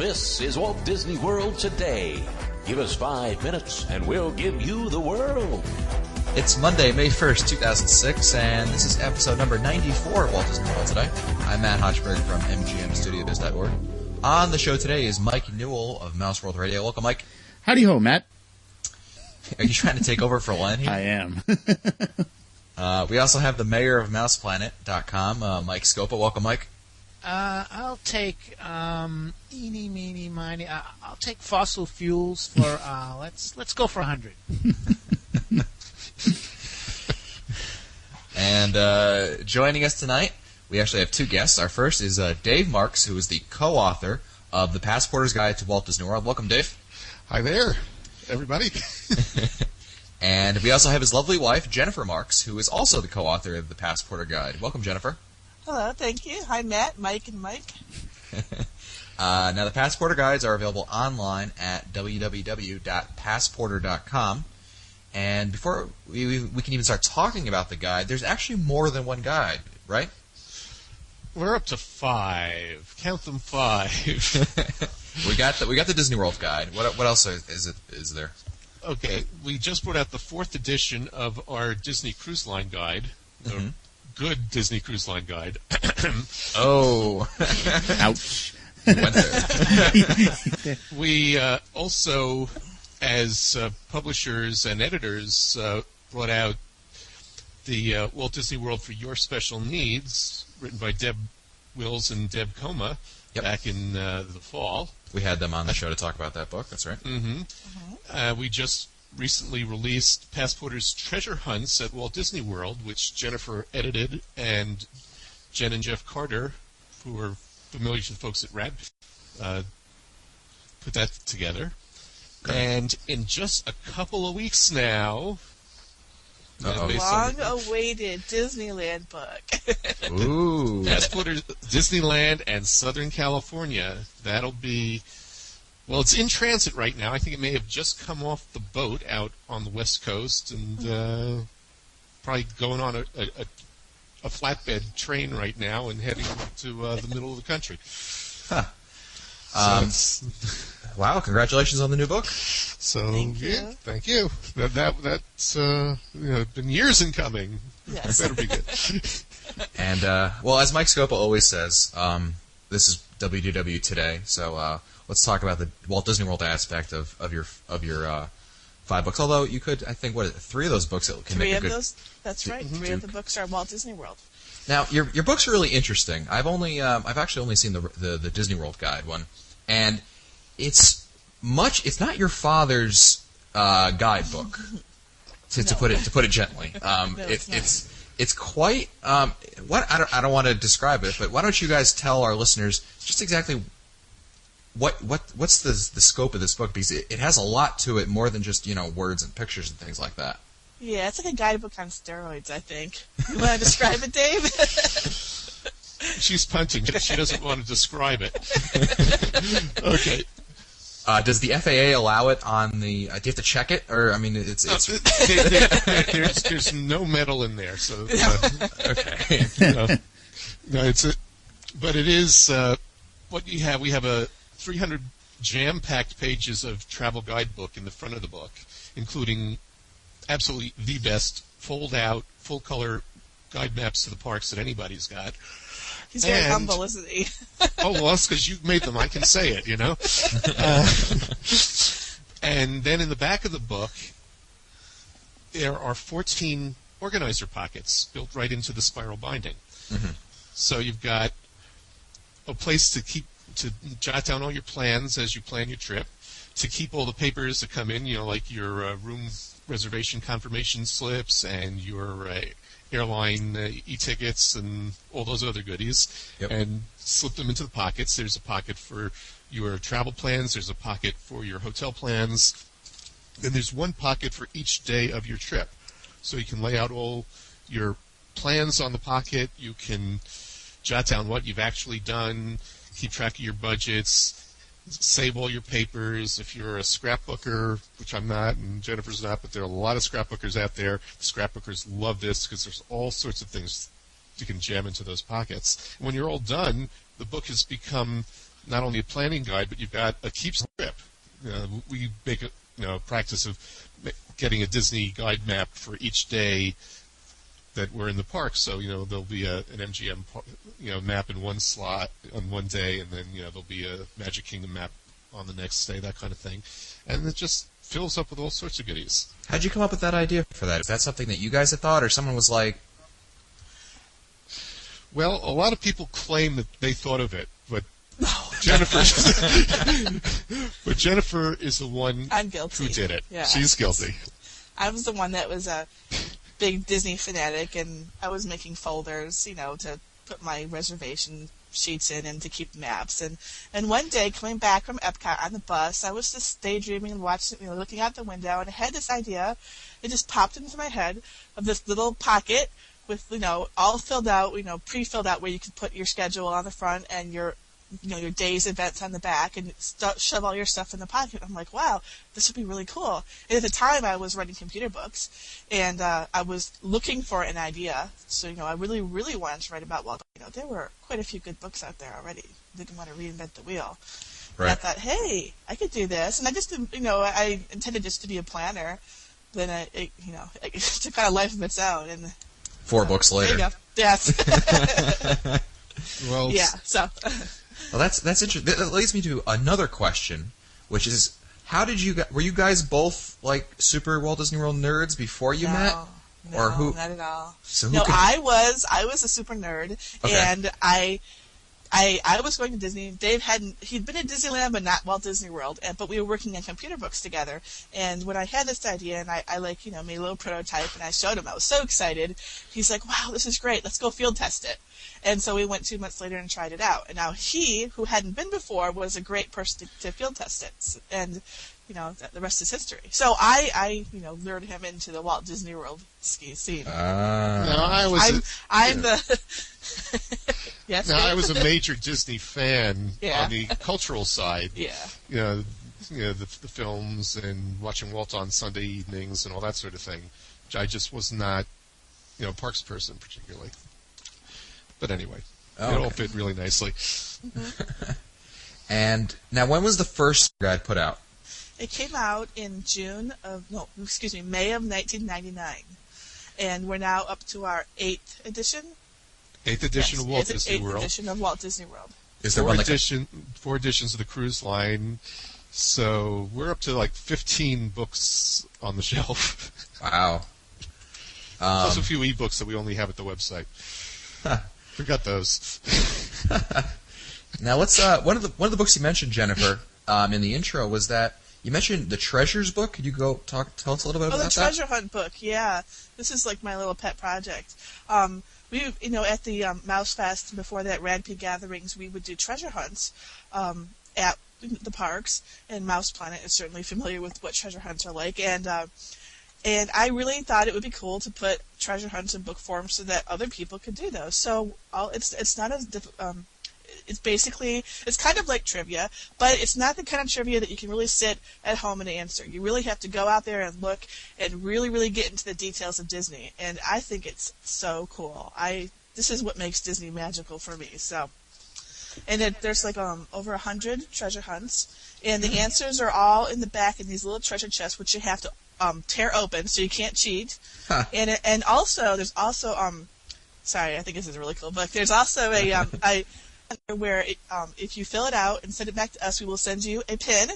This is Walt Disney World Today. Give us 5 minutes and we'll give you the world. It's Monday, May 1st, 2006, and this is episode number 94 of Walt Disney World Today. I'm Matt Hodgberg from mgmstudiobiz.org. On the show today is Mike Newell of Mouse World Radio. Welcome, Mike. Howdy ho, Matt. Are you trying to take over for Len here? I am. We also have the mayor of MousePlanet.com, Mike Scopa. Welcome, Mike. I'll take eeny, meeny, miny. I'll take fossil fuels for let's go for 100. And joining us tonight, we actually have two guests. Our first is Dave Marks, who is the co-author of The Passporter's Guide to Walt Disney World. Welcome, Dave. Hi there, everybody. And we also have his lovely wife, Jennifer Marks, who is also the co-author of The Passporter Guide. Welcome, Jennifer. Hello, thank you. Hi, Matt, Mike, and Mike. Now, the Passporter Guides are available online at www.passporter.com. And before we can even start talking about the guide, there's actually more than one guide, right? We're up to 5. Count them 5. we got the Disney World Guide. What else is there? Okay, we just brought out the 4th edition of our Disney Cruise Line Guide. Mm-hmm. Good Disney Cruise Line Guide. Oh. Ouch. You went there. We also, as publishers and editors, brought out the Walt Disney World for Your Special Needs, written by Deb Wills and Deb Coma, back in the fall. We had them on the show to talk about that book. That's right. Mm-hmm. We just recently released Passporter's Treasure Hunts at Walt Disney World, which Jennifer edited, and Jen and Jeff Carter, who are familiar to the folks at Rad, put that together. And in just a couple of weeks now, long-awaited Disneyland book. Ooh. Passporter Disneyland and Southern California. That'll be... Well, it's in transit right now. I think it may have just come off the boat out on the West Coast and probably going on a flatbed train right now and heading to the middle of the country. Huh. Wow, congratulations on the new book. So, Thank you. That's been years in coming. Yes. Better be good. And, well, as Mike Scopa always says, this is WDW Today, so let's talk about the Walt Disney World aspect of your 5 books. Although you could, I think, 3 of those books that can make a good... Those, that's right. 3 of the books are Walt Disney World. Now, your books are really interesting. I've actually only seen the Disney World Guide one, and it's not your father's guidebook, to put it gently. No, it's quite what I don't want to describe it, but why don't you guys tell our listeners just exactly what's the scope of this book, because it has a lot to it, more than just words and pictures and things like that. Yeah, it's like a guidebook on steroids, I think. You want to describe it, Dave? She's punching. She doesn't want to describe it. Okay. Does the FAA allow it on the? Do you have to check it, or I mean, it's there's no metal in there, so okay. But it is what you have. We have a 300 jam-packed pages of travel guidebook in the front of the book, including absolutely the best fold-out, full-color guide maps to the parks that anybody's got. He's very humble, isn't he? Oh, well, that's because you made them. I can say it, And then in the back of the book, there are 14 organizer pockets built right into the spiral binding. Mm-hmm. So you've got a place to jot down all your plans as you plan your trip, to keep all the papers that come in, like your room reservation confirmation slips and your airline e-tickets and all those other goodies, and slip them into the pockets. There's a pocket for your travel plans. There's a pocket for your hotel plans. Then there's one pocket for each day of your trip. So you can lay out all your plans on the pocket. You can jot down what you've actually done, keep track of your budgets, save all your papers. If you're a scrapbooker, which I'm not and Jennifer's not, but there are a lot of scrapbookers out there. The scrapbookers love this because there's all sorts of things you can jam into those pockets. And when you're all done, the book has become not only a planning guide, but you've got a keep strip. We make a practice of getting a Disney guide map for each day that we're in the park. So there'll be an MGM map in one slot on one day, and then there'll be a Magic Kingdom map on the next day, that kind of thing, and it just fills up with all sorts of goodies. How'd you come up with that idea for that? Is that something that you guys had thought, or someone was like? Well, a lot of people claim that they thought of it, but Jennifer is the one I'm guilty. who did it. Yeah. She's guilty. I was the one that was a big Disney fanatic, and I was making folders, to put my reservation sheets in and to keep maps. And one day, coming back from Epcot on the bus, I was just daydreaming and watching, looking out the window, and I had this idea. It just popped into my head of this little pocket with, all filled out, pre-filled out, where you could put your schedule on the front and your day's events on the back, and shove all your stuff in the pocket. I'm like, wow, this would be really cool. And at the time, I was writing computer books, and I was looking for an idea. So, I really, really wanted to write about Walt. There were quite a few good books out there already. Didn't want to reinvent the wheel. Right. And I thought, hey, I could do this. And I just, I intended just to be a planner. Then it took on a life of its own. And 4 books later. There you go. Yes. Well, yeah. So. Well, that's interesting. That leads me to another question, which is, how did you were you guys both like super Walt Disney World nerds before you met? No, or who? Not at all. So who could... I was a super nerd, okay. And I was going to Disney. Dave he'd been at Disneyland, but not Walt Disney World. But we were working on computer books together. And when I had this idea, and I made a little prototype, and I showed him, I was so excited. He's like, "Wow, this is great. Let's go field test it." And so we went 2 months later and tried it out. And now he, who hadn't been before, was a great person to field test it. And the rest is history. So I lured him into the Walt Disney World ski scene. No, I was a major Disney fan on the cultural side. Yeah. The films and watching Walt on Sunday evenings and all that sort of thing. Which I just was not, parks person particularly. But anyway, it all fit really nicely. Mm-hmm. And now, when was the first guide put out? It came out in May of 1999. And we're now up to our 8th edition. 8th edition of Walt Disney World. 8th edition of Walt Disney World. Is there 4 editions of the cruise line. So we're up to like 15 books on the shelf. Wow. Plus a few ebooks that we only have at the website. Forgot those. Now, let's one of the books you mentioned, Jennifer, in the intro was that you mentioned the Treasures book. Could you tell us a little bit about that? Oh, the Treasure Hunt book. Yeah, this is like my little pet project. We, at the Mouse Fest, before that, Ragpig gatherings, we would do treasure hunts at the parks, and Mouse Planet is certainly familiar with what treasure hunts are like, and I really thought it would be cool to put treasure hunts in book form so that other people could do those. So it's not as it's kind of like trivia, but it's not the kind of trivia that you can really sit at home and answer. You really have to go out there and look and really, really get into the details of Disney. And I think it's so cool. This is what makes Disney magical for me. So, and there's like over 100 treasure hunts, and the answers are all in the back in these little treasure chests, which you have to tear open, so you can't cheat. Huh. And also there's also sorry, I think this is a really cool book. There's also a where if you fill it out and send it back to us, we will send you a pin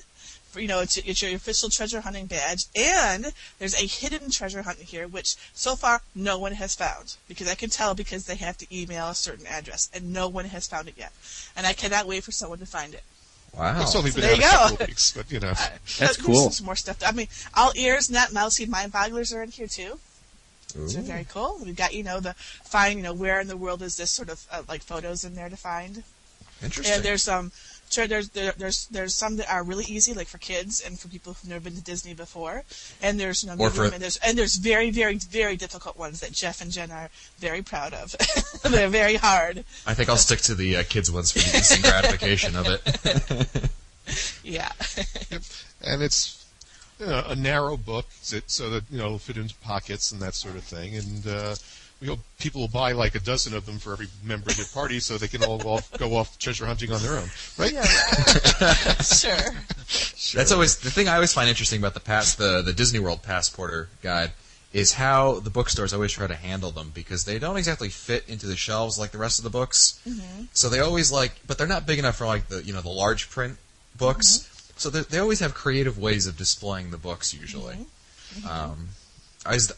for, it's your official treasure hunting badge. And there's a hidden treasure hunt here, which so far no one has found, because I can tell because they have to email a certain address, and no one has found it yet. And I cannot wait for someone to find it. Wow. It's only been there out you a go. couple of weeks, but That's cool. Some more stuff. I mean, all ears, not mousey mind bogglers are in here too. Ooh. So very cool. We've got find where in the world is this sort of like photos in there to find. Interesting. And there's some that are really easy, like for kids and for people who've never been to Disney before. And there's there's very, very, very difficult ones that Jeff and Jen are very proud of. They're very hard. I think I'll stick to the kids ones for the instant gratification of it. Yeah. Yep. And it's a narrow book so that it'll fit into pockets and that sort of thing. And we hope people will buy like a dozen of them for every member of their party, so they can all go off treasure hunting on their own, right? Yeah, right. Sure. That's always the thing I always find interesting about the Disney World Passporter guide is how the bookstores always try to handle them, because they don't exactly fit into the shelves like the rest of the books. Mm-hmm. So they always but they're not big enough for like the the large print books. Mm-hmm. So they always have creative ways of displaying the books usually. Mm-hmm.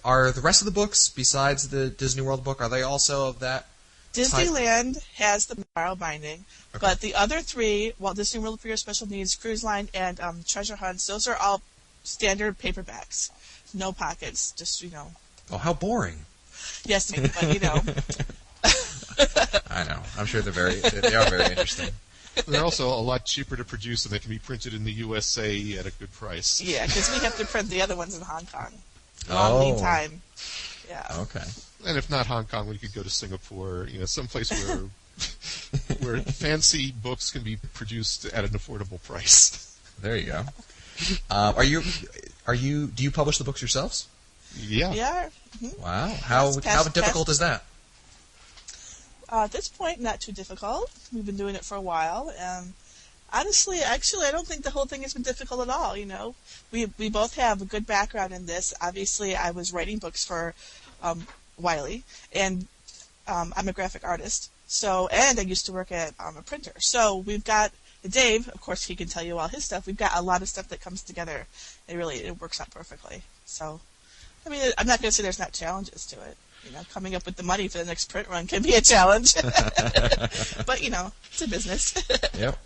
Are the rest of the books, besides the Disney World book, are they also of that Disneyland has the spiral binding, Okay. but the other three, Walt Disney World for Your Special Needs, Cruise Line, and Treasure Hunts, those are all standard paperbacks. No pockets, just, Oh, how boring. Yes, but, I know. I'm sure they are very interesting. They're also a lot cheaper to produce, and they can be printed in the USA at a good price. Yeah, because we have to print the other ones in Hong Kong. Long lead time. Yeah. Okay. And if not Hong Kong, we could go to Singapore, someplace where fancy books can be produced at an affordable price. There you go. Do you publish the books yourselves? Yeah. Yeah. Mm-hmm. Wow. How difficult is that? At this point, not too difficult. We've been doing it for a while. Honestly, actually, I don't think the whole thing has been difficult at all. We both have a good background in this. Obviously, I was writing books for Wiley, and I'm a graphic artist. And I used to work at a printer. So we've got Dave. Of course, he can tell you all his stuff. We've got a lot of stuff that comes together. It works out perfectly. So, I'm not going to say there's not challenges to it. Coming up with the money for the next print run can be a challenge. But, it's a business. Yep.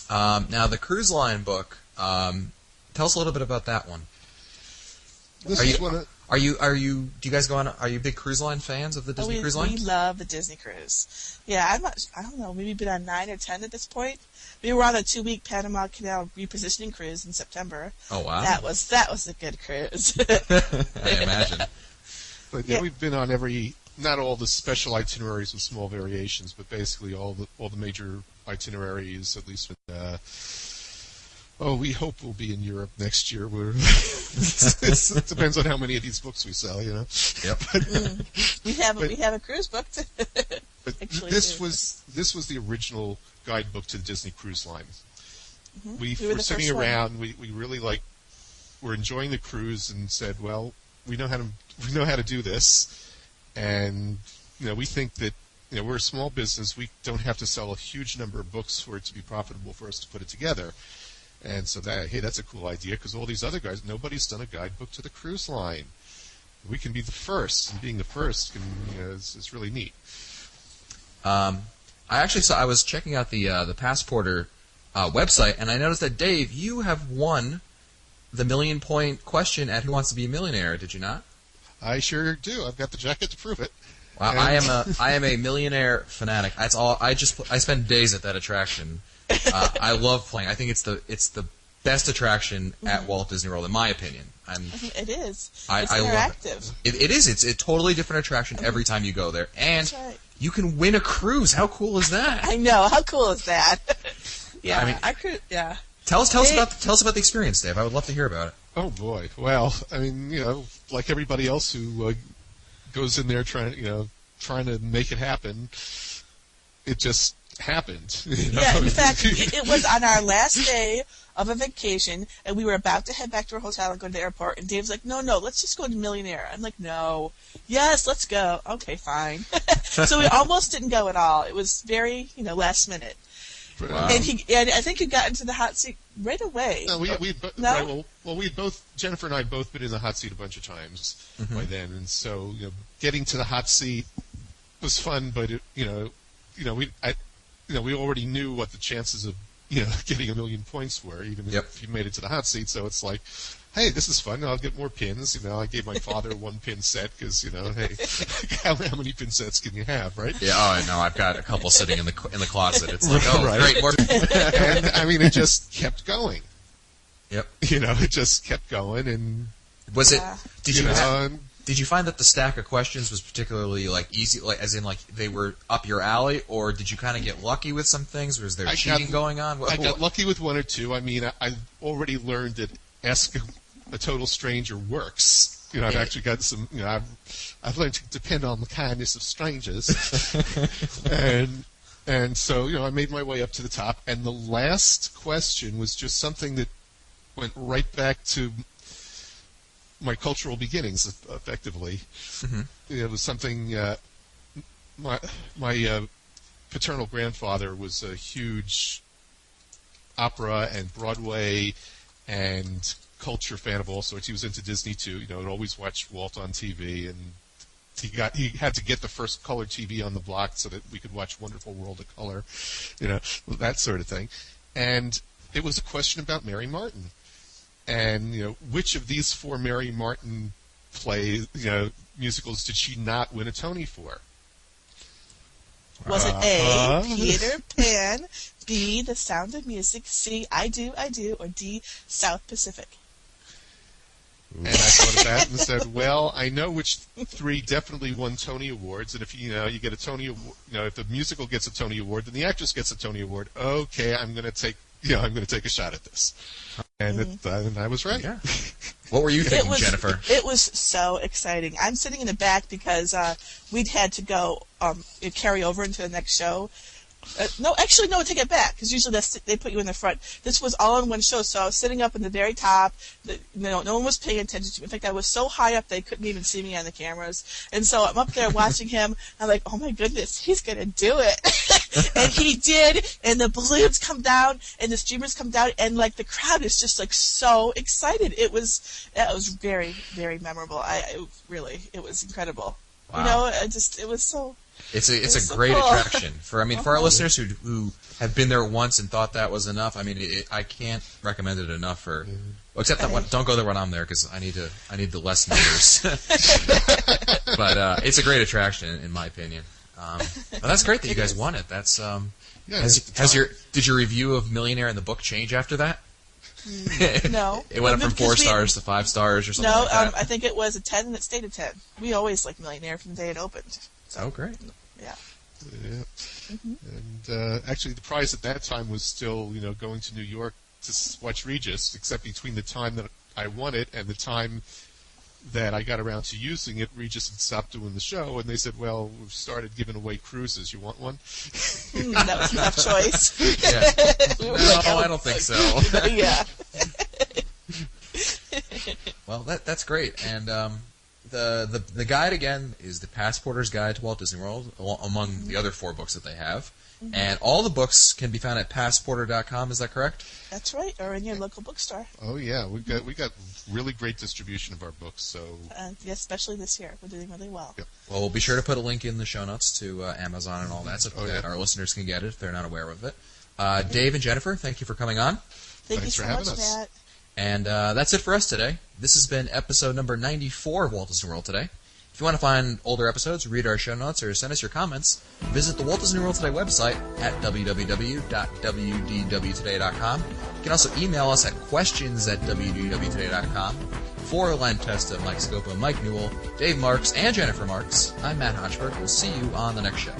Now, the Cruise Line book, tell us a little bit about that one. Do you guys go on, are you big Cruise Line fans of the Disney Cruise Line? We love the Disney Cruise. Yeah, I don't know, maybe been on 9 or 10 at this point. We were on a 2-week Panama Canal repositioning cruise in September. Oh, wow. That was a good cruise. I imagine. But yeah, we've been on not all the special itineraries with small variations, but basically all the major itineraries, at least we hope we'll be in Europe next year. It depends on how many of these books we sell, Yep. We have a cruise booked. But this was the original guidebook to the Disney Cruise Line. Mm-hmm. We were sitting around. We really we're enjoying the cruise and said, well, we know how to do this, and we think that we're a small business. We don't have to sell a huge number of books for it to be profitable for us to put it together. And so that's a cool idea, because all these other guys, nobody's done a guidebook to the cruise line. We can be the first, and being the first is really neat. I was checking out the Passporter website, and I noticed that, Dave, you have won the 1,000,000-point question at Who Wants to Be a Millionaire, did you not? I sure do. I've got the jacket to prove it. Wow, I am a millionaire fanatic. That's all. I spend days at that attraction. I love playing. I think it's the best attraction at Walt Disney World, in my opinion. It is. It's interactive. It is. It's a totally different attraction every time you go there, and right. You can win a cruise. How cool is that? I know. How cool is that? Yeah, yeah. Tell us about the experience, Dave. I would love to hear about it. Oh boy. Well, like everybody else who goes in there trying to make it happen, it just happened. Yeah, in fact, it was on our last day of a vacation, and we were about to head back to our hotel and go to the airport, and Dave's like, no, let's just go to Millionaire. I'm like, no. Yes, let's go. Okay, fine. So we almost didn't go at all. It was very, last minute. Wow. And I think he got into the hot seat right away. No, Jennifer and I had both been in the hot seat a bunch of times by then, and so getting to the hot seat was fun, but we already knew what the chances of getting 1,000,000 points were, even if you made it to the hot seat. So it's like, hey, this is fun. I'll get more pins. I gave my father a 1-pin set because hey, how many pin sets can you have, right? Yeah. Oh, I know. I've got a couple sitting in the closet. It's like, right. Great, more. And it just kept going. Yep. It just kept going, and was it? Did you find that the stack of questions was particularly easy, as in they were up your alley, or did you kind of get lucky with some things? Was there cheating going on? I got lucky with one or two. I already learned that Ask a Total Stranger works. I've actually got some. I've learned to depend on the kindness of strangers, and so I made my way up to the top. And the last question was just something that went right back to my cultural beginnings, effectively. Mm-hmm. It was something. My paternal grandfather was a huge opera and Broadway and culture fan of all sorts. He was into Disney too. He'd always watch Walt on TV, and he had to get the first color TV on the block so that we could watch Wonderful World of Color, that sort of thing. And it was a question about Mary Martin, and which of these 4 Mary Martin musicals did she not win a Tony for? Was it A, Peter Pan, B, The Sound of Music, C, I Do, or D, South Pacific? And I thought of that and said, well, I know which 3 definitely won Tony Awards, and if you get a Tony Award, if the musical gets a Tony Award, then the actress gets a Tony Award. Okay, I'm going to take a shot at this, and I was right. Yeah. What were you thinking, Jennifer? It was so exciting. I'm sitting in the back because we'd had to go carry over into the next show. No, take it back, because usually they put you in the front. This was all in one show, so I was sitting up in the very top. No one was paying attention to me. In fact, I was so high up they couldn't even see me on the cameras. And so I'm up there watching him. I'm like, oh my goodness, he's going to do it. And he did, and the balloons come down, and the streamers come down, and the crowd is just so excited. That was very, very memorable. It was incredible. Wow. It was so... It's a great cool. attraction for our listeners who have been there once and thought that was enough. I mean, I can't recommend it enough for. Well, except that one, don't go there when I'm there because I need the less numbers. But it's a great attraction in my opinion. But that's great that you guys won it. That's did your review of Millionaire in the book change after that? No. It went up from 4 stars to 5 stars or something like that? No, I think it was a 10 and it stayed a 10. We always liked Millionaire from the day it opened. So, oh, great. Yeah. Yeah. Mm-hmm. And actually the prize at that time was still, going to New York to watch Regis, except between the time that I won it and the time that I got around to using it, Regis had stopped doing the show, and they said, well, we've started giving away cruises. You want one? That was a tough choice. Yeah. I don't think so. Yeah. Well, that's great. And the guide, again, is The Passporter's Guide to Walt Disney World, among the other 4 books that they have. Mm-hmm. And all the books can be found at passporter.com, is that correct? That's right, or in your local bookstore. Oh yeah, we got really great distribution of our books. So yes, especially this year, we're doing really well. Yep. Well, we'll be sure to put a link in the show notes to Amazon and all that, so that our listeners can get it if they're not aware of it. Dave and Jennifer, thank you for coming on. Thanks you so much, us. Matt. And that's it for us today. This has been episode number 94 of Walt Disney World Today. If you want to find older episodes, read our show notes, or send us your comments, visit the Walt Disney World Today website at www.wdwtoday.com. You can also email us at questions@wdwtoday.com. For Len Testa, Mike Scopo, Mike Newell, Dave Marks, and Jennifer Marks, I'm Matt Hochberg. We'll see you on the next show.